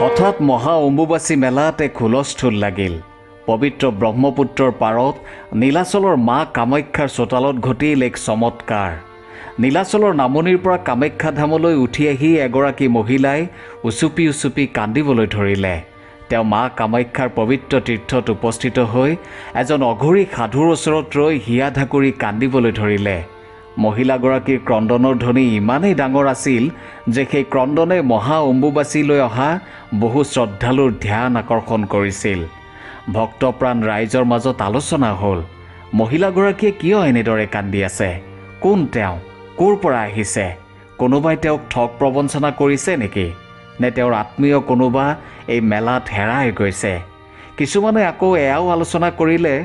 হঠাৎ মহা অম্বুবাচী মেলাত এক হুলস্থুল লাগিল। পবিত্ৰ ব্ৰহ্মপুত্ৰৰ পাৰত নীলাচলৰ মা কামাখ্যাৰ চোতালত ঘটিল এক চমৎকাৰ। নীলাচলৰ নামনিৰ পৰা কামাখ্যা ধামলৈ উঠি আহি এগৰাকী মহিলাই উচুপি উচুপি কান্দিবলৈ ধৰিলে। তেওঁ মা কামাখ্যাৰ পবিত্ৰ তীৰ্থত উপস্থিত হৈ এজন অঘৰী সাধুৰ ওচৰত ৰৈ হিয়া ঢাকুৰি কান্দিবলৈ ধৰিলে। মহিলাগৰাকীৰ ক্ৰন্দনৰ ধ্বনি ইমানেই ডাঙৰ আছিল যে সেই ক্ৰন্দনে মহা অম্বুবাচীলৈ অহা বহু শ্ৰদ্ধালুৰ ধ্যান আকৰ্ষণ কৰিছিল। ভক্তপ্ৰাণ ৰাইজৰ মাজত আলোচনা হ'ল, মহিলাগৰাকীয়ে কিয় এনেদৰে কান্দি আছে? কোন তেওঁ? ক'ৰ পৰা আহিছে? কোনোবাই তেওঁক ঠগ প্ৰবঞ্চনা কৰিছে নেকি? নে তেওঁৰ আত্মীয় কোনোবা এই মেলাত হেৰাই গৈছে? কিছুমানে আকৌ এয়াও আলোচনা কৰিলে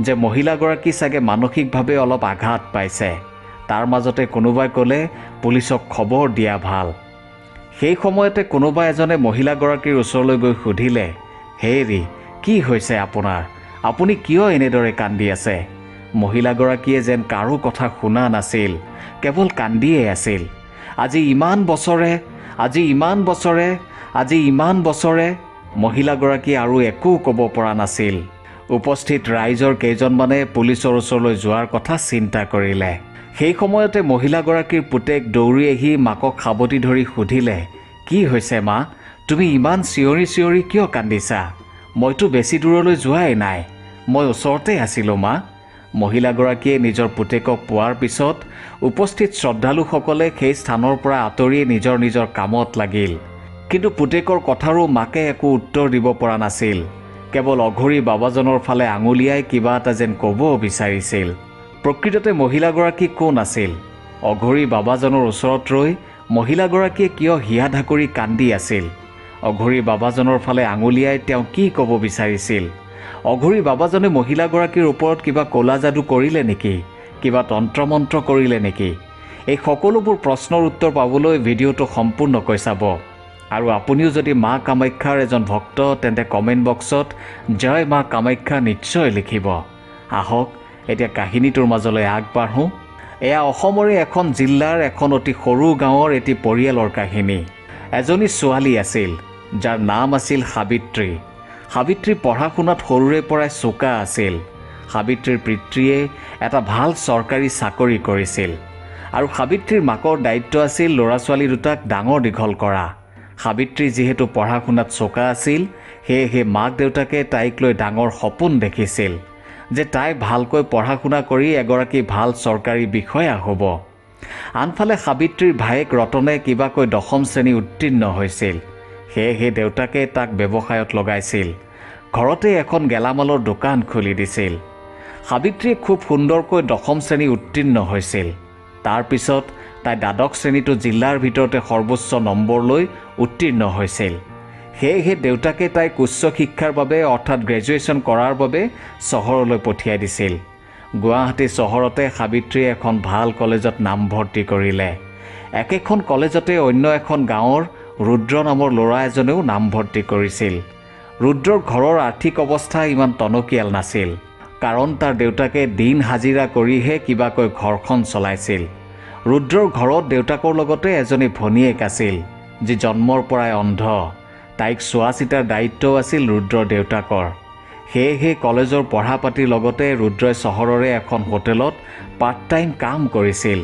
যে মহিলাগৰাকী চাগে মানসিকভাৱে অলপ আঘাত পাইছে। তাৰ মাজতে কোনোবাই ক'লে পুলিচক খবৰ দিয়া ভাল। সেই সময়তে কোনোবা এজনে মহিলাগৰাকীৰ ওচৰলৈ গৈ সুধিলে, হেৰি কি হৈছে আপোনাৰ? আপুনি কিয় এনেদৰে কান্দি আছে? মহিলাগৰাকীয়ে যেন কাৰো কথা শুনা নাছিল, কেৱল কান্দিয়ে আছিল। আজি ইমান বছৰে মহিলাগৰাকীয়ে আৰু একো ক'ব পৰা নাছিল। উপস্থিত ৰাইজৰ কেইজনমানে পুলিচৰ ওচৰলৈ যোৱাৰ কথা চিন্তা কৰিলে। সেই সময়তে মহিলাগৰাকীৰ পুতেক দৌৰি আহি মাকক সাবটি ধৰি সুধিলে, কি হৈছে মা? তুমি ইমান চিঞৰি চিঞৰি কিয় কান্দিছা? মইতো বেছি দূৰলৈ যোৱাই নাই, মই ওচৰতে আছিলোঁ মা। মহিলাগৰাকীয়ে নিজৰ পুতেকক পোৱাৰ পিছত উপস্থিত শ্ৰদ্ধালুসকলে সেই স্থানৰ পৰা আঁতৰি নিজৰ নিজৰ কামত লাগিল। কিন্তু পুতেকৰ কথাৰো মাকে একো উত্তৰ দিব পৰা নাছিল। কেৱল অঘৰী বাবাজনৰ ফালে আঙুলিয়াই কিবা এটা যেন ক'ব বিচাৰিছিল। প্ৰকৃততে মহিলাগৰাকী কোন আছিল? অঘৰী বাবাজনৰ ওচৰত ৰৈ মহিলাগৰাকীয়ে কিয় হিয়া ঢাকুৰি কান্দি আছিল? অঘৰী বাবাজনৰ ফালে আঙুলিয়াই তেওঁ কি ক'ব বিচাৰিছিল? অঘৰী বাবাজনে মহিলাগৰাকীৰ ওপৰত কিবা ক'লা যাদু কৰিলে নেকি? কিবা তন্ত্ৰমন্ত্ৰ কৰিলে নেকি? এই সকলোবোৰ প্ৰশ্নৰ উত্তৰ পাবলৈ ভিডিঅ'টো সম্পূৰ্ণকৈ চাব। আৰু আপুনিও যদি মা কামাখ্যাৰ এজন ভক্ত তেন্তে কমেণ্ট বক্সত জয় মা কামাখ্যা নিশ্চয় লিখিব। আহক এতিয়া কাহিনীটোৰ মাজলৈ আগবাঢ়োঁ। এয়া অসমৰে এখন জিলাৰ এখন অতি সৰু গাঁৱৰ এটি পৰিয়ালৰ কাহিনী। এজনী ছোৱালী আছিল যাৰ নাম আছিল সাবিত্ৰী। সাবিত্ৰী পঢ়া শুনাত সৰুৰে পৰাই চোকা আছিল। সাবিত্ৰীৰ পিতৃয়ে এটা ভাল চৰকাৰী চাকৰি কৰিছিল আৰু সাবিত্ৰীৰ মাকৰ দায়িত্ব আছিল ল'ৰা ছোৱালী দুটাক ডাঙৰ দীঘল কৰা। সাবিত্ৰী যিহেতু পঢ়া শুনাত চোকা আছিল, সেয়েহে মাক দেউতাকে তাইক লৈ ডাঙৰ সপোন দেখিছিল যে তাই ভালকৈ পঢ়া শুনা কৰি এগৰাকী ভাল চৰকাৰী বিষয়া হ'ব। আনফালে সাবিত্ৰীৰ ভায়েক ৰতনে কিবাকৈ 10ম শ্ৰেণী উত্তীৰ্ণ হৈছিল, সেয়েহে দেউতাকে তাক ব্যৱসায়ত লগাইছিল। ঘৰতে এখন গেলামালৰ দোকান খুলি দিছিল। সাবিত্ৰীয়ে খুব সুন্দৰকৈ 10ম শ্ৰেণী উত্তীৰ্ণ হৈছিল। তাৰ পিছত তাই দ্বাদশ শ্ৰেণীটো জিলাৰ ভিতৰতে সৰ্বোচ্চ নম্বৰ লৈ উত্তীৰ্ণ হৈছিল। সেয়েহে দেউতাকে তাইক উচ্চ শিক্ষাৰ বাবে অৰ্থাৎ গ্ৰেজুৱেশ্যন কৰাৰ বাবে চহৰলৈ পঠিয়াই দিছিল। গুৱাহাটী চহৰতে সাবিত্ৰীয়ে এখন ভাল কলেজত নামভৰ্তি কৰিলে। একেখন কলেজতে অন্য এখন গাঁৱৰ ৰুদ্ৰ নামৰ ল'ৰা এজনেও নামভৰ্তি কৰিছিল। ৰুদ্ৰৰ ঘৰৰ আৰ্থিক অৱস্থা ইমান টনকিয়াল নাছিল, কাৰণ তাৰ দেউতাকে দিন হাজিৰা কৰিহে কিবাকৈ ঘৰখন চলাইছিল। ৰুদ্ৰৰ ঘৰত দেউতাকৰ লগতে এজনী ভনীয়েক আছিল যি জন্মৰ পৰাই অন্ধ। তাইক চোৱা চিতাৰ দায়িত্বও আছিল ৰুদ্ৰৰ দেউতাকৰ। সেয়েহে কলেজৰ পঢ়া পাতিৰ লগতে ৰুদ্ৰই চহৰৰে এখন হোটেলত পাৰ্ট টাইম কাম কৰিছিল,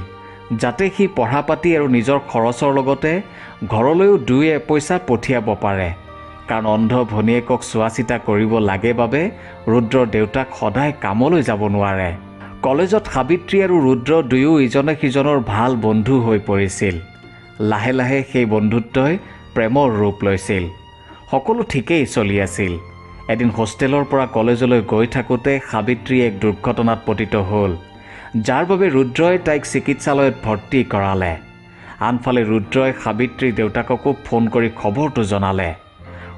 যাতে সি পঢ়া পাতি আৰু নিজৰ খৰচৰ লগতে ঘৰলৈও 2 পইচা পঠিয়াব পাৰে। কাৰণ অন্ধ ভনীয়েকক চোৱা চিতা কৰিব লাগে বাবে ৰুদ্ৰৰ দেউতাক সদায় কামলৈ যাব নোৱাৰে। কলেজত সাবিত্ৰী আৰু ৰুদ্ৰ দুয়ো ইজনে সিজনৰ ভাল বন্ধু হৈ পৰিছিল। লাহে লাহে সেই বন্ধুত্বই প্ৰেমৰ ৰূপ লৈছিল। সকলো ঠিকেই চলি আছিল। এদিন হোষ্টেলৰ পৰা কলেজলৈ গৈ থাকোঁতে সাবিত্ৰী এক দুৰ্ঘটনাত পতিত হ'ল, যাৰ বাবে ৰুদ্ৰই তাইক চিকিৎসালয়ত ভৰ্তি কৰালে। আনফালে ৰুদ্ৰই সাবিত্ৰীৰ দেউতাককো ফোন কৰি খবৰটো জনালে।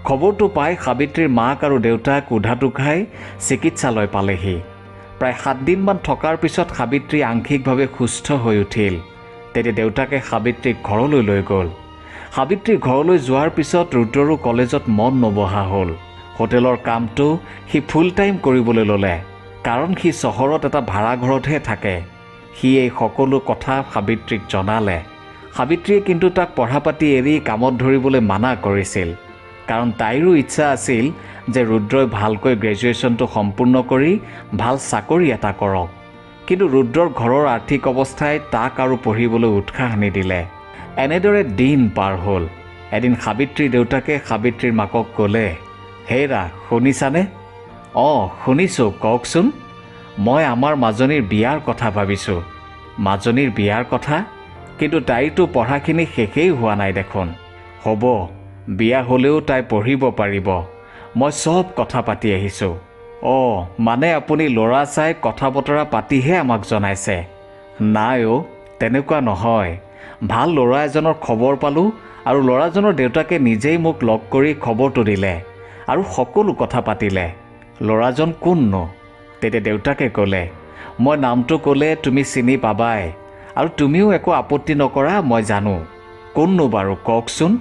খবৰটো পাই সাবিত্ৰীৰ মাক আৰু দেউতাক উধাটো খাই চিকিৎসালয় পালেহি। প্ৰায় 7 দিনমান থকাৰ পিছত সাবিত্ৰী আংশিকভাৱে সুস্থ হৈ উঠিল। তেতিয়া দেউতাকে সাবিত্ৰীক ঘৰলৈ লৈ গ'ল। সাবিত্ৰী ঘৰলৈ যোৱাৰ পিছত ৰুদ্ৰৰো কলেজত মন নবহা হ'ল। হোটেলৰ কামটো সি ফুল টাইম কৰিবলৈ ল'লে, কাৰণ সি চহৰত এটা ভাড়া ঘৰতহে থাকে। সি এই সকলো কথা সাবিত্ৰীক জনালে। সাবিত্ৰীয়ে কিন্তু তাক পঢ়া পাতি এৰি কামত ধৰিবলৈ মানা কৰিছিল। কাৰণ তাইৰো ইচ্ছা আছিল যে ৰুদ্ৰই ভালকৈ গ্ৰেজুৱেশ্যনটো সম্পূৰ্ণ কৰি ভাল চাকৰি এটা কৰক। কিন্তু ৰুদ্ৰৰ ঘৰৰ আৰ্থিক অৱস্থাই তাক আৰু পঢ়িবলৈ উৎসাহ নিদিলে। এনেদৰে দিন পাৰ হ'ল। এদিন সাবিত্ৰীৰ দেউতাকে সাবিত্ৰীৰ মাকক ক'লে, হেৰা শুনিছানে? অঁ শুনিছোঁ, কওকচোন। মই আমাৰ মাজনীৰ বিয়াৰ কথা ভাবিছোঁ। মাজনীৰ বিয়াৰ কথা? কিন্তু তাইৰতো পঢ়াখিনি শেষেই হোৱা নাই দেখোন। হ'ব, বিয়া হ'লেও তাই পঢ়িব পাৰিব। মই চব কথা পাতি আহিছোঁ। অঁ মানে আপুনি ল'ৰা চাই কথা বতৰা পাতিহে আমাক জনাইছে? নাই অ', তেনেকুৱা নহয়। ভাল ল'ৰা এজনৰ খবৰ পালোঁ আৰু ল'ৰাজনৰ দেউতাকে নিজেই মোক লগ কৰি খবৰটো দিলে আৰু সকলো কথা পাতিলে। ল'ৰাজন কোননো? তেতিয়া দেউতাকে ক'লে, মই নামটো ক'লে তুমি চিনি পাবাই আৰু তুমিও একো আপত্তি নকৰা মই জানো। কোননো বাৰু কওকচোন?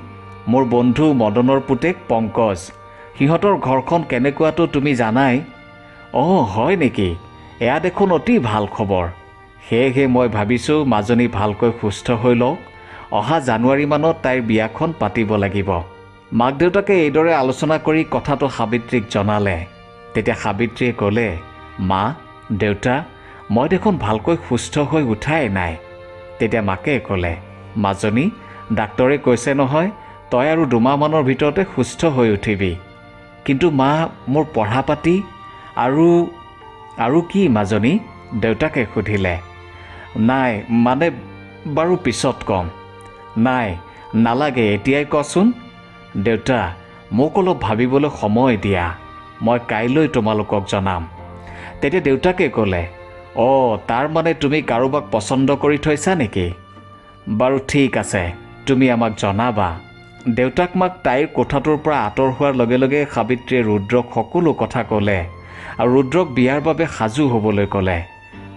মোৰ বন্ধু মদনৰ পুতেক পংকজ। সিহঁতৰ ঘৰখন কেনেকুৱাটো তুমি জানাই। অঁ হয় নেকি? এয়া দেখোন অতি ভাল খবৰ। সেয়েহে মই ভাবিছোঁ মাজনী ভালকৈ সুস্থ হৈ লওক। অহা জানুৱাৰীমানত তাইৰ বিয়াখন পাতিব লাগিব। মাক দেউতাকে এইদৰে আলোচনা কৰি কথাটো সাবিত্ৰীক জনালে। তেতিয়া সাবিত্ৰীয়ে ক'লে, মা দেউতা, মই দেখোন ভালকৈ সুস্থ হৈ উঠাই নাই। তেতিয়া মাকে ক'লে, মাজনী ডাক্তৰে কৈছে নহয় তই আৰু 2 মাহমানৰ ভিতৰতে সুস্থ হৈ উঠিবি। কিন্তু মা মোৰ পঢ়া পাতি আৰু কি মাজনী? দেউতাকে সুধিলে। নাই মানে বাৰু পিছত ক'ম। নাই নালাগে, এতিয়াই কচোন। দেউতা মোক অলপ ভাবিবলৈ সময় দিয়া, মই কাইলৈ তোমালোকক জনাম। তেতিয়া দেউতাকে ক'লে, অঁ তাৰ মানে তুমি কাৰোবাক পচন্দ কৰি থৈছা নেকি? বাৰু ঠিক আছে, তুমি আমাক জনাবা। দেউতাক মাক তাইৰ কোঠাটোৰ পৰা আঁতৰ হোৱাৰ লগে লগে সাবিত্ৰীয়ে ৰুদ্ৰক সকলো কথা ক'লে আৰু ৰুদ্ৰক বিয়াৰ বাবে সাজু হ'বলৈ ক'লে।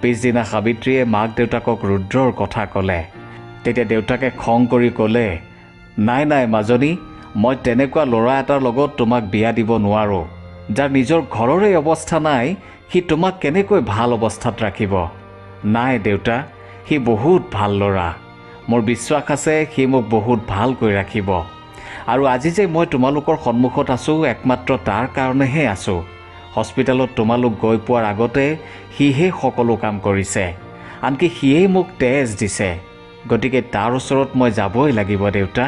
পিছদিনা সাবিত্ৰীয়ে মাক দেউতাকক ৰুদ্ৰৰ কথা ক'লে। তেতিয়া দেউতাকে খং কৰি ক'লে, নাই নাই মাজনী, মই তেনেকুৱা ল'ৰা এটাৰ লগত তোমাক বিয়া দিব নোৱাৰোঁ। যাৰ নিজৰ ঘৰৰে অৱস্থা নাই সি তোমাক কেনেকৈ ভাল অৱস্থাত ৰাখিব? নাই দেউতা, সি বহুত ভাল ল'ৰা। মোৰ বিশ্বাস আছে সি মোক বহুত ভালকৈ ৰাখিব। আৰু আজি যে মই তোমালোকৰ সন্মুখত আছোঁ একমাত্ৰ তাৰ কাৰণেহে আছোঁ। হস্পিটেলত তোমালোক গৈ পোৱাৰ আগতে সিহে সকলো কাম কৰিছে। আনকি সিয়েই মোক তেজ দিছে। গতিকে তাৰ ওচৰত মই যাবই লাগিব দেউতা।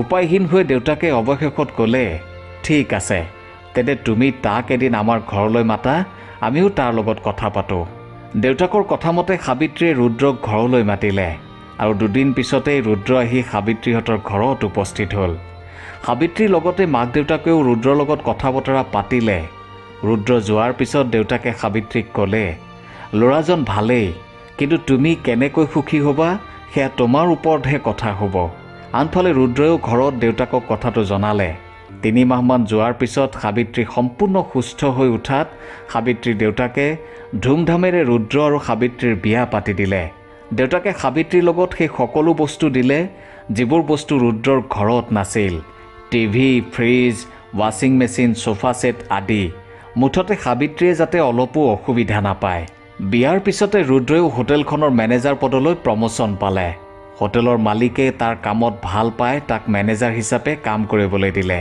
উপায়হীন হৈ দেউতাকে অৱশেষত ক'লে, ঠিক আছে, তেন্তে তুমি তাক এদিন আমাৰ ঘৰলৈ মাতা, আমিও তাৰ লগত কথা পাতোঁ। দেউতাকৰ কথামতে সাবিত্ৰীয়ে ৰুদ্ৰক ঘৰলৈ মাতিলে আৰু 2 দিন পিছতেই ৰুদ্ৰ আহি সাবিত্ৰীহঁতৰ ঘৰত উপস্থিত হ'ল। সাবিত্ৰীৰ লগতে মাক দেউতাকেও ৰুদ্ৰৰ লগত কথা বতৰা পাতিলে। ৰুদ্ৰ যোৱাৰ পিছত দেউতাকে সাবিত্ৰীক ক'লে, ল'ৰাজন ভালেই, কিন্তু তুমি কেনেকৈ সুখী হ'বা সেয়া তোমাৰ ওপৰতহে কথা হ'ব। আনফালে ৰুদ্ৰইও ঘৰত দেউতাকক কথাটো জনালে। 3 মাহমান যোৱাৰ পিছত সাবিত্ৰী সম্পূৰ্ণ সুস্থ হৈ উঠাত সাবিত্ৰীৰ দেউতাকে ধুমধামেৰে ৰুদ্ৰ আৰু সাবিত্ৰীৰ বিয়া পাতি দিলে। দেউতাকে সাবিত্ৰীৰ লগত সেই সকলো বস্তু দিলে যিবোৰ বস্তু ৰুদ্ৰৰ ঘৰত নাছিল। টিভি, ফ্ৰিজ, ৱাশ্বিং মেচিন, সোফা ছেট আদি। মুঠতে সাবিত্ৰীয়ে যাতে অলপো অসুবিধা নাপায়। বিয়াৰ পিছতে ৰুদ্ৰইও হোটেলখনৰ মেনেজাৰ পদলৈ প্ৰমোশ্যন পালে। হোটেলৰ মালিকে তাৰ কামত ভাল পাই তাক মেনেজাৰ হিচাপে কাম কৰিবলৈ দিলে।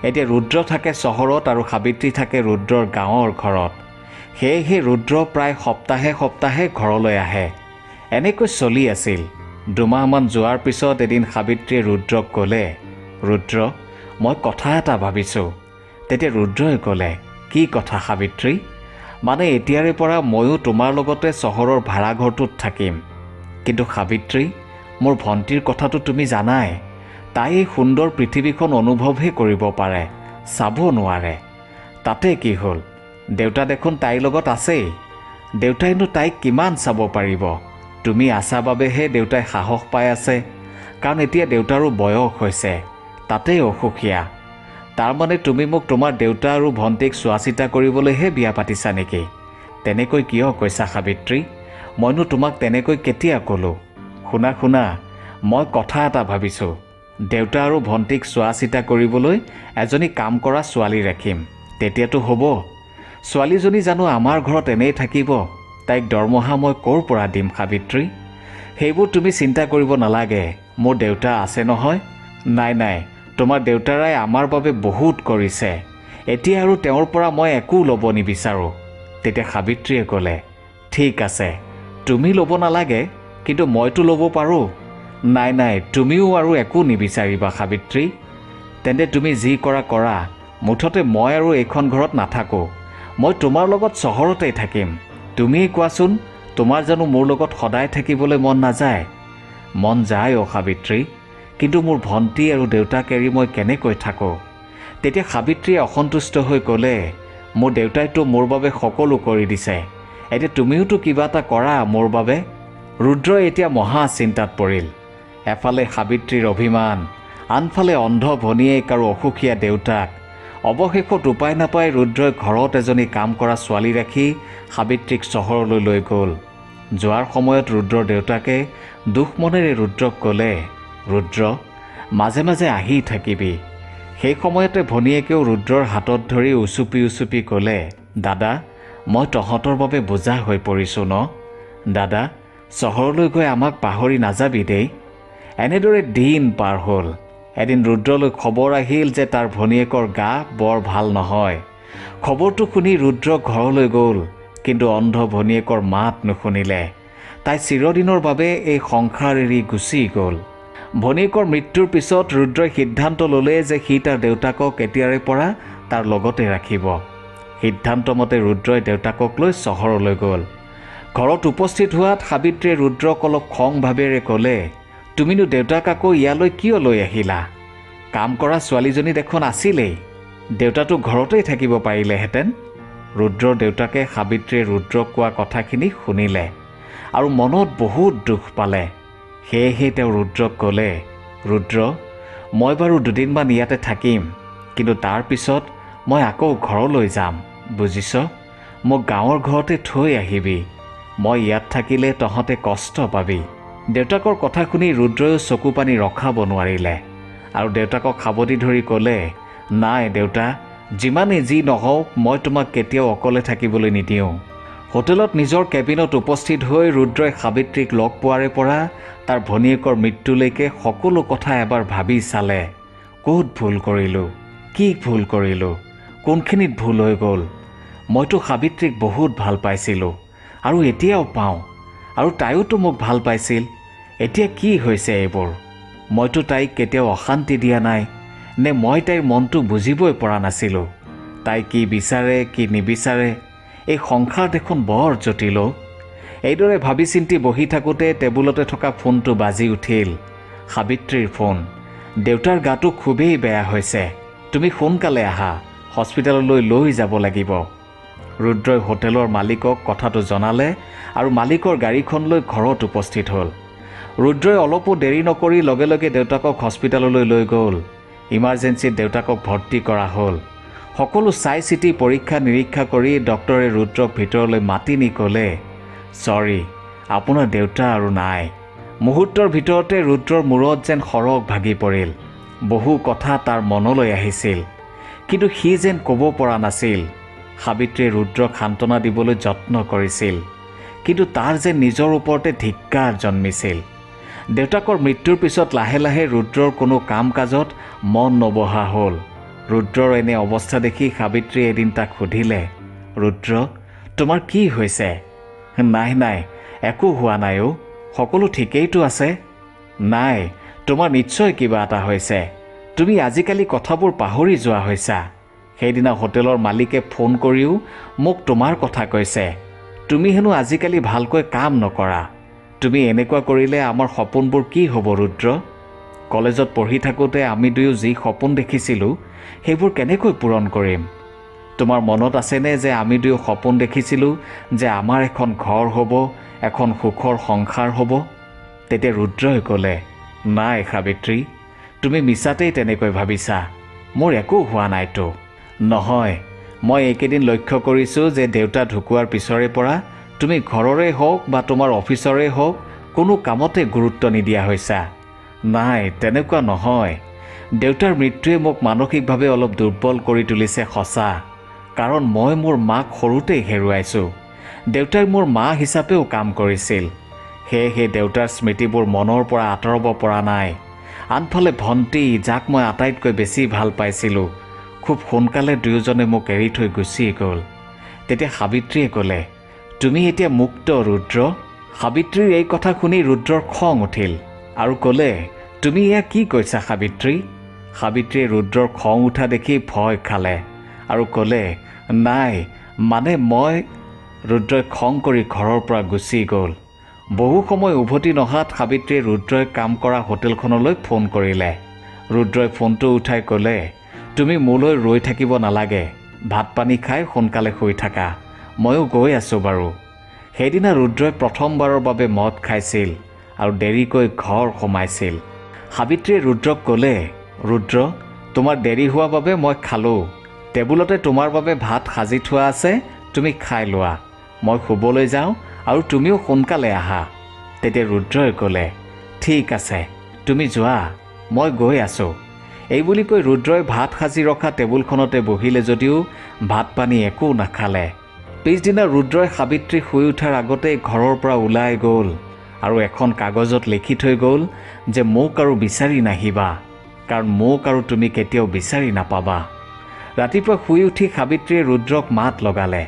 এতিয়া ৰুদ্ৰ থাকে চহৰত আৰু সাবিত্ৰী থাকে ৰুদ্ৰৰ গাঁৱৰ ঘৰত। সেয়েহে ৰুদ্ৰ প্ৰায় সপ্তাহে সপ্তাহে ঘৰলৈ আহে। এনেকৈ চলি আছিল। 2 মাহমান যোৱাৰ পিছত এদিন সাবিত্ৰীয়ে ৰুদ্ৰক ক'লে, ৰুদ্ৰ মই কথা এটা ভাবিছোঁ। তেতিয়া ৰুদ্ৰই ক'লে, কি কথা সাবিত্ৰী? মানে এতিয়াৰে পৰা ময়ো তোমাৰ লগতে চহৰৰ ভাড়াঘৰটোত থাকিম। কিন্তু সাবিত্ৰী, মোৰ ভণ্টিৰ কথাটো তুমি জানাই। তাই এই সুন্দৰ পৃথিৱীখন অনুভৱহে কৰিব পাৰে, চাব নোৱাৰে। তাতে কি হ'ল? দেউতা দেখোন তাইৰ লগত আছেই। দেউতাইনো তাইক কিমান চাব পাৰিব? তুমি আছা বাবেহে দেউতাই সাহস পাই আছে। কাৰণ এতিয়া দেউতাৰো বয়স হৈছে, তাতেই অসুখীয়া। তাৰমানে তুমি মোক তোমাৰ দেউতা আৰু ভণ্টিক চোৱা চিতা কৰিবলৈহে বিয়া পাতিছা নেকি? তেনেকৈ কিয় কৈছা সাবিত্ৰী? মইনো তোমাক তেনেকৈ কেতিয়া ক'লোঁ? শুনা, মই কথা এটা ভাবিছোঁ। দেউতা আৰু ভণ্টিক চোৱা চিতা কৰিবলৈ এজনী কাম কৰা ছোৱালী ৰাখিম। তেতিয়াতো হ'ব। ছোৱালীজনী জানো আমাৰ ঘৰত এনেই থাকিব? তাইক দৰমহা মই ক'ৰ পৰা দিম সাবিত্ৰী? সেইবোৰ তুমি চিন্তা কৰিব নালাগে। মোৰ দেউতা আছে নহয়। নাই তোমাৰ দেউতাৰাই আমাৰ বাবে বহুত কৰিছে, এতিয়া আৰু তেওঁৰ পৰা মই একো ল'ব নিবিচাৰোঁ। তেতিয়া সাবিত্ৰীয়ে ক'লে, ঠিক আছে, তুমি ল'ব নালাগে, কিন্তু মইতো ল'ব পাৰোঁ। নাই নাই, তুমিও আৰু একো নিবিচাৰিবা সাবিত্ৰী। তেন্তে তুমি যি কৰা কৰা, মুঠতে মই আৰু এইখন ঘৰত নাথাকোঁ। মই তোমাৰ লগত চহৰতেই থাকিম। তুমিয়েই কোৱাচোন, তোমাৰ জানো মোৰ লগত সদায় থাকিবলৈ মন নাযায়? মন যায় সাবিত্ৰী, কিন্তু মোৰ ভণ্টি আৰু দেউতাক এৰি মই কেনেকৈ থাকোঁ? তেতিয়া সাবিত্ৰীয়ে অসন্তুষ্ট হৈ ক'লে, মোৰ দেউতাইতো মোৰ বাবে সকলো কৰি দিছে, এতিয়া তুমিওতো কিবা এটা কৰা মোৰ বাবে। ৰুদ্ৰই এতিয়া মহা চিন্তাত পৰিল। এফালে সাবিত্ৰীৰ অভিমান, আনফালে অন্ধ ভনীয়েক আৰু অসুখীয়া দেউতাক। অৱশেষত উপায় নাপাই ৰুদ্ৰই ঘৰত এজনী কাম কৰা ছোৱালী ৰাখি সাবিত্ৰীক চহৰলৈ লৈ গ'ল। যোৱাৰ সময়ত ৰুদ্ৰৰ দেউতাকে দুখ মনেৰে ৰুদ্ৰক ক'লে, ৰুদ্ৰ, মাজে মাজে আহি থাকিবি। সেই সময়তে ভনীয়েকেও ৰুদ্ৰৰ হাতত ধৰি উচুপি উচুপি ক'লে, দাদা, মই তহঁতৰ বাবে বোজা হৈ পৰিছোঁ ন? দাদা, চহৰলৈ গৈ আমাক পাহৰি নাযাবি দেই। এনেদৰে দিন পাৰ হ'ল। এদিন ৰুদ্ৰলৈ খবৰ আহিল যে তাৰ ভনীয়েকৰ গা বৰ ভাল নহয়। খবৰটো শুনি ৰুদ্ৰ ঘৰলৈ গ'ল, কিন্তু অন্ধ ভনীয়েকৰ মাত নুশুনিলে। তাই চিৰদিনৰ বাবে এই সংসাৰ এৰি গুচি গ'ল। ভনীয়েকৰ মৃত্যুৰ পিছত ৰুদ্ৰই সিদ্ধান্ত ল'লে যে সি তাৰ দেউতাকক এতিয়াৰে পৰা তাৰ লগতে ৰাখিব। সিদ্ধান্তমতে ৰুদ্ৰই দেউতাকক লৈ চহৰলৈ গ'ল। ঘৰত উপস্থিত হোৱাত সাবিত্ৰীয়ে ৰুদ্ৰক অলপ খং ভাৱেৰে ক'লে, তুমিনো দেউতাক আকৌ ইয়ালৈ কিয় লৈ আহিলা? কাম কৰা ছোৱালীজনী দেখোন আছিলেই, দেউতাটো ঘৰতেই থাকিব পাৰিলেহেঁতেন। ৰুদ্ৰৰ দেউতাকে সাবিত্ৰীয়ে ৰুদ্ৰক কোৱা কথাখিনি শুনিলে আৰু মনত বহুত দুখ পালে। সেয়েহে তেওঁ ৰুদ্ৰক ক'লে, ৰুদ্ৰ, মই বাৰু দুদিনমান ইয়াতে থাকিম, কিন্তু তাৰ পিছত মই আকৌ ঘৰলৈ যাম, বুজিছ? মোক গাঁৱৰ ঘৰতে থৈ আহিবি। মই ইয়াত থাকিলে তহঁতে কষ্ট পাবি। দেউতাকৰ কথা শুনি ৰুদ্ৰয়ো চকু পানী ৰখাব নোৱাৰিলে আৰু দেউতাকক সাবতি ধৰি ক'লে, নাই দেউতা, যিমানেই যি নহওক মই তোমাক কেতিয়াও অকলে থাকিবলৈ নিদিওঁ। হোটেলত নিজৰ কেবিনত উপস্থিত হৈ ৰুদ্ৰই সাবিত্ৰীক লগ পোৱাৰে পৰা তাৰ ভনীয়েকৰ মৃত্যুলৈকে সকলো কথা এবাৰ ভাবি চালে। ক'ত ভুল কৰিলোঁ? কি ভুল কৰিলোঁ? কোনখিনিত ভুল হৈ গ'ল? মইতো সাবিত্ৰীক বহুত ভাল পাইছিলোঁ আৰু এতিয়াও পাওঁ, আৰু তাইওতো মোক ভাল পাইছিল। এতিয়া কি হৈছে এইবোৰ? মইতো তাইক কেতিয়াও অশান্তি দিয়া নাই, নে মই তাইৰ মনটো বুজিবই পৰা নাছিলোঁ? তাই কি বিচাৰে কি নিবিচাৰে? এই সংসাৰ দেখোন বৰ জটিল। এইদৰে ভাবি চিন্তি বহি থাকোঁতে টেবুলতে থকা ফোনটো বাজি উঠিল। সাবিত্ৰীৰ ফোন। দেউতাৰ গাটো খুবেই বেয়া হৈছে, তুমি সোনকালে আহা, হস্পিটেললৈ লৈ যাব লাগিব। ৰুদ্ৰই হোটেলৰ মালিকক কথাটো জনালে আৰু মালিকৰ গাড়ীখন লৈ ঘৰত উপস্থিত হ'ল। ৰুদ্ৰই অলপো দেৰি নকৰি লগে লগে দেউতাকক হস্পিটেললৈ লৈ গ'ল। ইমাৰ্জেঞ্চিত দেউতাকক ভৰ্তি কৰা হ'ল। সকলো চাই চিতি পৰীক্ষা নিৰীক্ষা কৰি ডক্টৰে ৰুদ্ৰক ভিতৰলৈ মাতি নি ক'লে, চৰি, আপোনাৰ দেউতা আৰু নাই। মুহূৰ্তৰ ভিতৰতে ৰুদ্ৰৰ মূৰত যেন সৰগ ভাগি পৰিল। বহু কথা তাৰ মনলৈ আহিছিল, কিন্তু সি যেন ক'ব পৰা নাছিল। সাবিত্ৰীয়ে ৰুদ্ৰক সান্তনা দিবলৈ যত্ন কৰিছিল, কিন্তু তাৰ যেন নিজৰ ওপৰতে ধিক্কাৰ জন্মিছিল। দেউতাকৰ মৃত্যুৰ পিছত লাহে লাহে ৰুদ্ৰৰ কোনো কাম কাজত মন নবহা হ'ল। ৰুদ্ৰৰ এনে অৱস্থা দেখি সাবিত্ৰীয়ে এদিন তাক সুধিলে, ৰুদ্ৰ, তোমাৰ কি হৈছে? নাই নাই, একো হোৱা নাই অ', সকলো ঠিকেইতো আছে। নাই, তোমাৰ নিশ্চয় কিবা এটা হৈছে। তুমি আজিকালি কথাবোৰ পাহৰি যোৱা হৈছা। সেইদিনা হোটেলৰ মালিকে ফোন কৰিও মোক তোমাৰ কথা কৈছে। তুমি হেনো আজিকালি ভালকৈ কাম নকৰা। তুমি এনেকুৱা কৰিলে আমাৰ সপোনবোৰ কি হ'ব ৰুদ্ৰ? কলেজত পঢ়ি থাকোঁতে আমি দুয়ো যি সপোন দেখিছিলোঁ সেইবোৰ কেনেকৈ পূৰণ কৰিম? তোমাৰ মনত আছেনে যে আমি দুয়ো সপোন দেখিছিলোঁ যে আমাৰ এখন ঘৰ হ'ব, এখন সুখৰ সংসাৰ হ'ব? তেতিয়া ৰুদ্ৰই ক'লে, নাই সাবিত্ৰী, তুমি মিছাতেই তেনেকৈ ভাবিছা। মোৰ একো হোৱা নাইতো। নহয়, মই এইকেইদিন লক্ষ্য কৰিছোঁ যে দেউতা ঢুকোৱাৰ পিছৰে পৰা তুমি ঘৰৰে হওক বা তোমাৰ অফিচৰে হওক কোনো কামতে গুৰুত্ব নিদিয়া হৈছা। নাই, তেনেকুৱা নহয়। দেউতাৰ মৃত্যুৱে মোক মানসিকভাৱে অলপ দুৰ্বল কৰি তুলিছে সঁচা, কাৰণ মই মোৰ মাক সৰুতেই হেৰুৱাইছোঁ। দেউতাই মোৰ মা হিচাপেও কাম কৰিছিল, সেয়েহে দেউতাৰ স্মৃতিবোৰ মনৰ পৰা আঁতৰাব পৰা নাই। আনফালে ভণ্টি, যাক মই আটাইতকৈ বেছি ভাল পাইছিলোঁ, খুব সোনকালে দুয়োজনে মোক এৰি থৈ গুচি গ'ল। তেতিয়া সাবিত্ৰীয়ে ক'লে, তুমি এতিয়া মুক্ত ৰুদ্ৰ। সাবিত্ৰীৰ এই কথা শুনি ৰুদ্ৰৰ খং উঠিল আৰু ক'লে, তুমি এয়া কি কৈছা সাবিত্ৰী? সাবিত্ৰীয়ে ৰুদ্ৰৰ খং উঠা দেখি ভয় খালে আৰু ক'লে, নাই মানে মই। ৰুদ্ৰই খং কৰি ঘৰৰ পৰা গুচি গ'ল। বহু সময় উভতি নহাত সাবিত্ৰীয়ে ৰুদ্ৰই কাম কৰা হোটেলখনলৈ ফোন কৰিলে। ৰুদ্ৰই ফোনটো উঠাই ক'লে, তুমি মোলৈ ৰৈ থাকিব নালাগে, ভাত পানী খাই সোনকালে শুই থাকা, ময়ো গৈ আছোঁ বাৰু। সেইদিনা ৰুদ্ৰই প্ৰথমবাৰৰ বাবে মদ খাইছিল আৰু দেৰিকৈ ঘৰ সোমাইছিল। সাবিত্ৰীয়ে ৰুদ্ৰক ক'লে, ৰুদ্ৰ, তোমাৰ দেৰি হোৱা বাবে মই খালোঁ। টেবুলতে তোমাৰ বাবে ভাত সাজি থোৱা আছে, তুমি খাই লোৱা। মই শুবলৈ যাওঁ আৰু তুমিও সোনকালে আহা। তেতিয়া ৰুদ্ৰই ক'লে, ঠিক আছে, তুমি যোৱা, মই গৈ আছোঁ। এই বুলি কৈ ৰুদ্ৰই ভাত সাজি ৰখা টেবুলখনতে বহিলে যদিও ভাত পানী একো নাখালে। পিছদিনা ৰুদ্ৰই সাবিত্ৰী শুই উঠাৰ আগতেই ঘৰৰ পৰা ওলাই গ'ল আৰু এখন কাগজত লিখি থৈ গ'ল যে মোক আৰু বিচাৰি নাহিবা, কাৰণ মোক আৰু তুমি কেতিয়াও বিচাৰি নাপাবা। ৰাতিপুৱা শুই উঠি সাবিত্ৰীয়ে ৰুদ্ৰক মাত লগালে,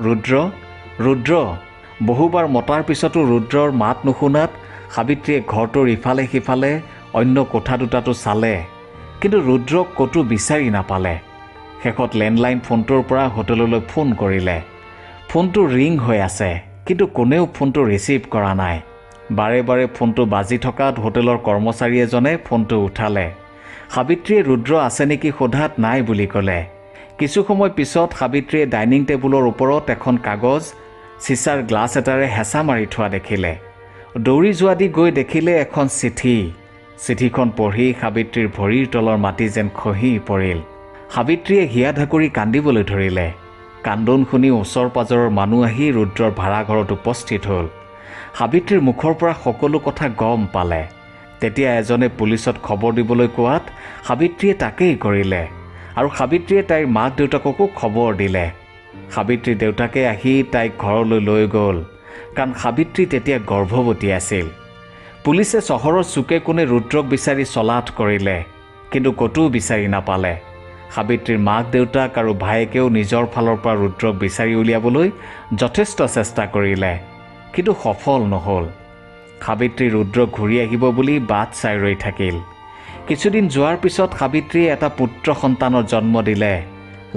ৰুদ্ৰ, ৰুদ্ৰ। বহুবাৰ মতাৰ পিছতো ৰুদ্ৰৰ মাত নুশুনাত সাবিত্ৰীয়ে ঘৰটোৰ ইফালে সিফালে অন্য কোঠা দুটাটো চালে, কিন্তু ৰুদ্ৰক ক'তো বিচাৰি নাপালে। শেষত লেণ্ডলাইন ফোনটোৰ পৰা হোটেললৈ ফোন কৰিলে। ফোনটো ৰিং হৈ আছে, কিন্তু কোনেও ফোনটো ৰিচিভ কৰা নাই। বাৰে বাৰে ফোনটো বাজি থকাত হোটেলৰ কৰ্মচাৰী এজনে ফোনটো উঠালে। সাবিত্ৰীয়ে ৰুদ্ৰ আছে নেকি সোধাত নাই বুলি ক'লে। কিছু সময় পিছত সাবিত্ৰীয়ে ডাইনিং টেবুলৰ ওপৰত এখন কাগজ চিচাৰ গ্লাছ এটাৰে হেঁচা মাৰি থোৱা দেখিলে। দৌৰি যোৱা দি গৈ দেখিলে এখন চিঠি। চিঠিখন পঢ়ি সাবিত্ৰীৰ ভৰিৰ তলৰ মাটি যেন খহি পৰিল। সাবিত্ৰীয়ে হিয়া ঢাকুৰি কান্দিবলৈ ধৰিলে। কান্দোন শুনি ওচৰ পাজৰৰ মানুহ আহি ৰুদ্ৰৰ ভাড়াঘৰত উপস্থিত হ'ল। সাবিত্ৰীৰ মুখৰ পৰা সকলো কথা গম পালে। তেতিয়া এজনে পুলিচত খবৰ দিবলৈ কোৱাত সাবিত্ৰীয়ে তাকেই কৰিলে আৰু সাবিত্ৰীয়ে তাইৰ মাক দেউতাককো খবৰ দিলে। সাবিত্ৰীৰ দেউতাকে আহি তাইক ঘৰলৈ লৈ গ'ল, কাৰণ সাবিত্ৰী তেতিয়া গৰ্ভৱতী আছিল। পুলিচে চহৰৰ চুকে কোণে ৰুদ্ৰক বিচাৰি চলাথ কৰিলে, কিন্তু ক'তো বিচাৰি নাপালে। সাবিত্ৰীৰ মাক দেউতাক আৰু ভায়েকেও নিজৰ ফালৰ পৰা ৰুদ্ৰক বিচাৰি উলিয়াবলৈ যথেষ্ট চেষ্টা কৰিলে, কিন্তু সফল নহ'ল। সাবিত্ৰী ৰুদ্ৰক ঘূৰি আহিব বুলি বাট চাই ৰৈ থাকিল। কিছুদিন যোৱাৰ পিছত সাবিত্ৰীয়ে এটা পুত্ৰ সন্তানৰ জন্ম দিলে।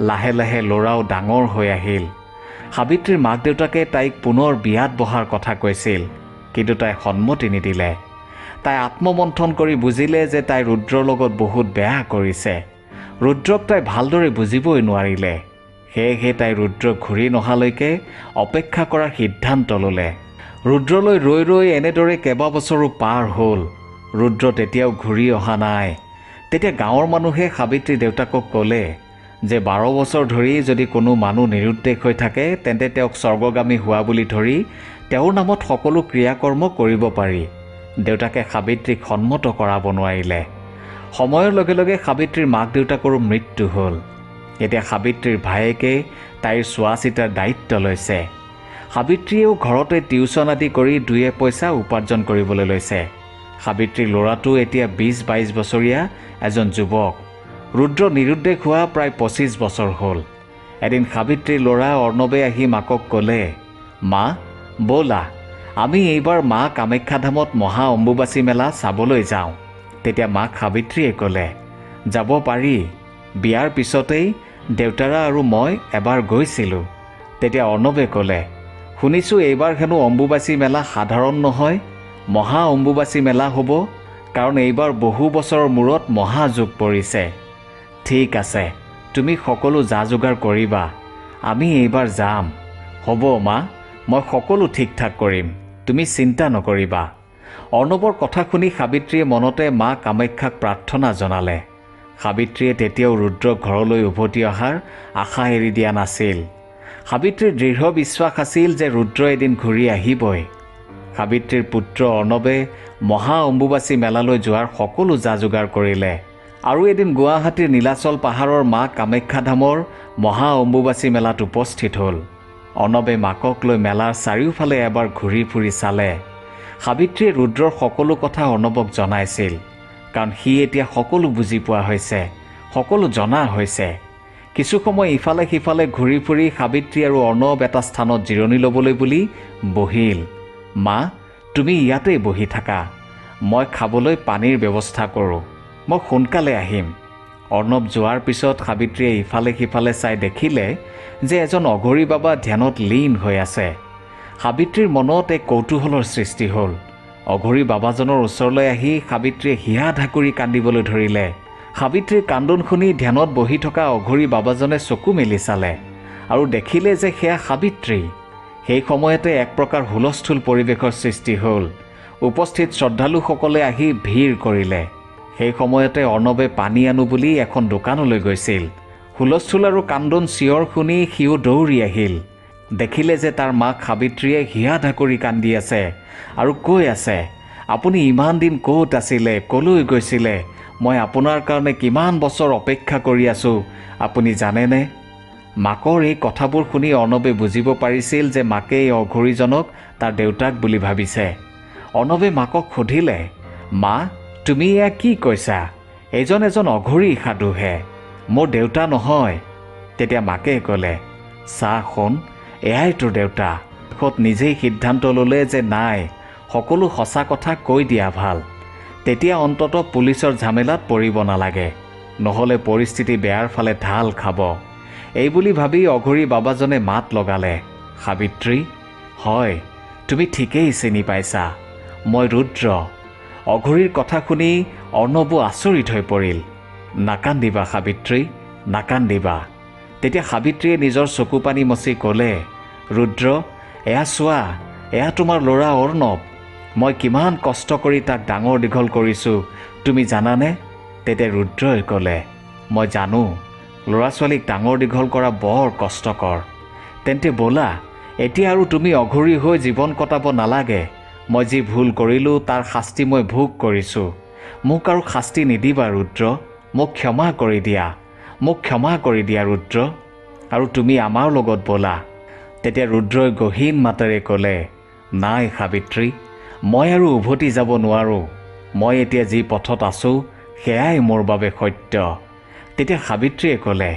লাহে লাহে ল'ৰাও ডাঙৰ হৈ আহিল। সাবিত্ৰীৰ মাক দেউতাকে তাইক পুনৰ বিয়াত বহাৰ কথা কৈছিল, কিন্তু তাই সন্মতি নিদিলে। তাই আত্মমন্থন কৰি বুজিলে যে তাই ৰুদ্ৰৰ লগত বহুত বেয়া কৰিছে। ৰুদ্ৰক তাই ভালদৰে বুজিবই নোৱাৰিলে। সেয়েহে তাই ৰুদ্ৰক ঘূৰি নহালৈকে অপেক্ষা কৰাৰ সিদ্ধান্ত ল'লে। ৰুদ্ৰলৈ ৰৈ ৰৈ এনেদৰে কেইবাবছৰো পাৰ হ'ল। ৰুদ্ৰ তেতিয়াও ঘূৰি অহা নাই। তেতিয়া গাঁৱৰ মানুহে সাবিত্ৰীৰ দেউতাকক ক'লে যে 12 বছৰ ধৰি যদি কোনো মানুহ নিৰুদ্দেশ হৈ থাকে তেন্তে তেওঁক স্বৰ্গগামী হোৱা বুলি ধৰি তেওঁৰ নামত সকলো ক্ৰিয়াকৰ্ম কৰিব পাৰি। দেউতাকে সাবিত্ৰীক সন্মত কৰাব নোৱাৰিলে। সময়ৰ লগে লগে সাবিত্ৰীৰ মাক দেউতাকৰো মৃত্যু হ'ল। এতিয়া সাবিত্ৰীৰ ভায়েকে তাইৰ চোৱা চিতাৰ দায়িত্ব লৈছে। সাবিত্ৰীয়েও ঘৰতে টিউচন আদি কৰি 2 পইচা উপাৰ্জন কৰিবলৈ লৈছে। সাবিত্ৰীৰ ল'ৰাটো এতিয়া 20-22 বছৰীয়া এজন যুৱক। ৰুদ্ৰ নিৰুদ্দেশ হোৱা প্ৰায় 25 বছৰ হ'ল। এদিন সাবিত্ৰীৰ ল'ৰা অৰ্ণৱে আহি মাকক ক'লে, মা ব'লা, আমি এইবাৰ মা কামাখ্যা ধামত মহা অম্বুবাচী মেলা চাবলৈ যাওঁ। তেতিয়া মাক সাবিত্ৰীয়ে ক'লে, যাব পাৰি। বিয়াৰ পিছতেই দেউতাৰা আৰু মই এবাৰ গৈছিলোঁ। তেতিয়া অৰ্ণৱে ক'লে, শুনিছোঁ এইবাৰ হেনো অম্বুবাচী মেলা সাধাৰণ নহয়, মহা অম্বুবাচী মেলা হ'ব, কাৰণ এইবাৰ বহু বছৰৰ মূৰত মহাযোগ পৰিছে। ঠিক আছে, তুমি সকলো যা যোগাৰ কৰিবা, আমি এইবাৰ যাম। হ'ব মা, মই সকলো ঠিক ঠাক কৰিম, তুমি চিন্তা নকৰিবা। অৰ্ণৱৰ কথা শুনি সাবিত্ৰীয়ে মনতে মা কামাখ্যাক প্ৰাৰ্থনা জনালে। সাবিত্ৰীয়ে তেতিয়াও ৰুদ্ৰক ঘৰলৈ উভতি অহাৰ আশা এৰি দিয়া নাছিল। সাবিত্ৰীৰ দৃঢ় বিশ্বাস আছিল যে ৰুদ্ৰ এদিন ঘূৰি আহিবই। সাবিত্ৰীৰ পুত্ৰ অৰ্ণৱে মহা অম্বুবাচী মেলালৈ যোৱাৰ সকলো যা যোগাৰ কৰিলে আৰু এদিন গুৱাহাটীৰ নীলাচল পাহাৰৰ মা কামাখ্যা ধামৰ মহা অম্বুবাচী মেলাত উপস্থিত হ'ল। অৰ্ণৱে মাকক লৈ মেলাৰ চাৰিওফালে এবাৰ ঘূৰি ফুৰি চালে। সাবিত্ৰীয়ে ৰুদ্ৰৰ সকলো কথা অৰ্ণৱক জনাইছিল। কাৰণ সি এতিয়া সকলো বুজি পোৱা হৈছে, সকলো জনা হৈছে। কিছু সময় ইফালে সিফালে ঘূৰি ফুৰি সাবিত্ৰী আৰু অৰ্ণৱ এটা স্থানত জিৰণি ল'বলৈ বুলি বহিল। মা, তুমি ইয়াতেই বহি থাকা, মই খাবলৈ পানীৰ ব্যৱস্থা কৰোঁ, মই সোনকালে আহিম। অৰ্ণৱ যোৱাৰ পিছত সাবিত্ৰীয়ে ইফালে সিফালে চাই দেখিলে যে এজন অঘৰী বাবা ধ্যানত লীন হৈ আছে। সাবিত্ৰীৰ মনত এক কৌতূহলৰ সৃষ্টি হ'ল। অঘৰী বাবাজনৰ ওচৰলৈ আহি সাবিত্ৰীয়ে হিয়া ঢাকুৰি কান্দিবলৈ ধৰিলে। সাবিত্ৰীৰ কান্দোন শুনি ধ্যানত বহি থকা অঘৰী বাবাজনে চকু মেলি চালে আৰু দেখিলে যে সেয়া সাবিত্ৰী। সেই সময়তে এক প্ৰকাৰ হুলস্থুল পৰিৱেশৰ সৃষ্টি হ'ল। উপস্থিত শ্ৰদ্ধালুসকলে আহি ভিৰ কৰিলে। সেই সময়তে অৰ্ণৱে পানী আনো বুলি এখন দোকানলৈ গৈছিল। হুলস্থুল আৰু কান্দোন চিঞৰ শুনি সিও দৌৰি আহিল। দেখিলে যে তাৰ মাক সাবিত্ৰীয়ে হিয়া ঢাকুৰি কান্দি আছে আৰু কৈ আছে, আপুনি ইমান দিন ক'ত আছিলে, ক'লৈ গৈছিলে? মই আপোনাৰ কাৰণে কিমান বছৰ অপেক্ষা কৰি আছোঁ, আপুনি জানেনে? মাকৰ এই কথাবোৰ শুনি অৰ্ণৱে বুজিব পাৰিছিল যে মাকে এই অঘৰীজনক তাৰ দেউতাক বুলি ভাবিছে। অৰ্ণৱে মাকক সুধিলে, মা, তুমি এয়া কি কৈছা? এজন অঘৰী সাধুহে, মোৰ দেউতা নহয়। তেতিয়া মাকে ক'লে, চা শুন, এয়াই তোৰ দেউতা। শেষত নিজেই সিদ্ধান্ত ল'লে যে নাই, সকলো সঁচা কথা কৈ দিয়া ভাল। তেতিয়া অন্ততঃ পুলিচৰ ঝামেলাত পৰিব নালাগে, নহ'লে পৰিস্থিতি বেয়াৰ ফালে ঢাল খাব। এইবুলি ভাবি অঘৰী বাবাজনে মাত লগালে, সাবিত্ৰী, হয়, তুমি ঠিকেই চিনি পাইছা, মই ৰুদ্ৰ। অঘৰীৰ কথা শুনি অৰ্ণৱো আচৰিত হৈ পৰিল। নাকান্দিবা সাবিত্ৰী, নাকান্দিবা। তেতিয়া সাবিত্ৰীয়ে নিজৰ চকু পানী মচি ক'লে, ৰুদ্ৰ, এয়া চোৱা, এয়া তোমাৰ ল'ৰা অৰ্ণৱ। মই কিমান কষ্ট কৰি তাক ডাঙৰ দীঘল কৰিছোঁ তুমি জানানে? তেতিয়া ৰুদ্ৰই ক'লে, মই জানো, ল'ৰা ছোৱালীক ডাঙৰ দীঘল কৰা বৰ কষ্টকৰ। তেন্তে ব'লা, এতিয়া আৰু তুমি অঘৰী হৈ জীৱন কটাব নালাগে। মই যি ভুল কৰিলোঁ তাৰ শাস্তি মই ভোগ কৰিছোঁ। মোক আৰু শাস্তি নিদিবা ৰুদ্ৰ, মোক ক্ষমা কৰি দিয়া, মোক ক্ষমা কৰি দিয়া ৰুদ্ৰ, আৰু তুমি আমাৰ লগত ব'লা। তেতিয়া ৰুদ্ৰই গহীন মাতেৰে ক'লে, নাই সাবিত্ৰী, মই আৰু উভতি যাব নোৱাৰোঁ। মই এতিয়া যি পথত আছোঁ সেয়াই মোৰ বাবে সত্য। তেতিয়া সাবিত্ৰীয়ে ক'লে,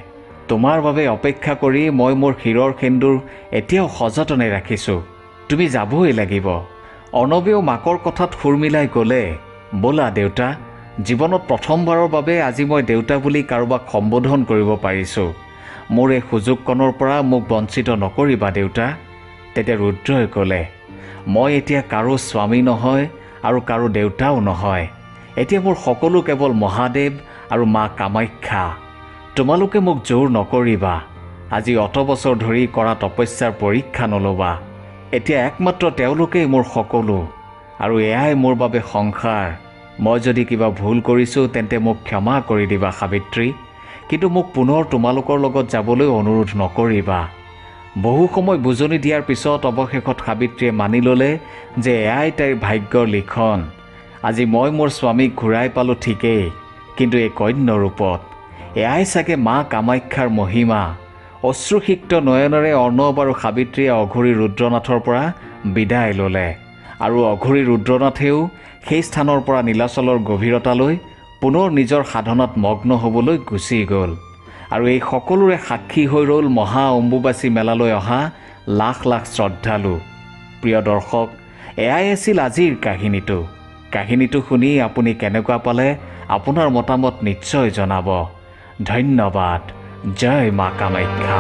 তোমাৰ বাবে অপেক্ষা কৰি মই মোৰ শিৰৰ সেন্দুৰ এতিয়াও সযতনে ৰাখিছোঁ, তুমি যাবই লাগিব। অৰ্ণৱেও মাকৰ কথাত সুৰ মিলাই ক'লে, ব'লা দেউতা, জীৱনত প্ৰথমবাৰৰ বাবে আজি মই দেউতা বুলি কাৰোবাক সম্বোধন কৰিব পাৰিছোঁ। মোৰ এই সুযোগকণৰ পৰা মোক বঞ্চিত নকৰিবা দেউতা। তেতিয়া ৰুদ্ৰই ক'লে, মই এতিয়া কাৰো স্বামী নহয় আৰু কাৰো দেউতাও নহয়। এতিয়া মোৰ সকলো কেৱল মহাদেৱ আৰু মা কামাখ্যা। তোমালোকে মোক জোৰ নকৰিবা। আজি অত বছৰ ধৰি কৰা তপস্যাৰ পৰীক্ষা নল'বা। এতিয়া একমাত্ৰ তেওঁলোকেই মোৰ সকলো, আৰু এয়াই মোৰ বাবে সংসাৰ। মই যদি কিবা ভুল কৰিছোঁ তেন্তে মোক ক্ষমা কৰি দিবা সাবিত্ৰী, কিন্তু মোক পুনৰ তোমালোকৰ লগত যাবলৈ অনুৰোধ নকৰিবা। বহু সময় বুজনি দিয়াৰ পিছত অৱশেষত সাবিত্ৰীয়ে মানি ল'লে যে এয়াই তাইৰ ভাগ্যৰ লিখন। আজি মই মোৰ স্বামীক ঘূৰাই পালোঁ ঠিকেই, কিন্তু এই কন্য ৰূপত। এয়াই চাগে মা কামাখ্যাৰ মহিমা। অশ্ৰুসিক্ত নয়নেৰে অৰ্ণৱ আৰু সাবিত্ৰীয়ে অঘৰী ৰুদ্ৰনাথৰ পৰা বিদায় ল'লে, আৰু অঘৰী ৰুদ্ৰনাথেও সেই স্থানৰ পৰা নীলাচলৰ গভীৰতালৈ পুনৰ নিজৰ সাধনাত মগ্ন হ'বলৈ গুচি গ'ল। আৰু এই সকলোৰে সাক্ষী হৈ ৰ'ল মহা অম্বুবাচী মেলালৈ অহা লাখ লাখ শ্ৰদ্ধালু। প্ৰিয় দৰ্শক, এয়াই আছিল আজিৰ কাহিনীটো শুনি আপুনি কেনেকুৱা পালে আপোনাৰ মতামত নিশ্চয় জনাব। ধন্যবাদ। জয় মা কামাখ্যা।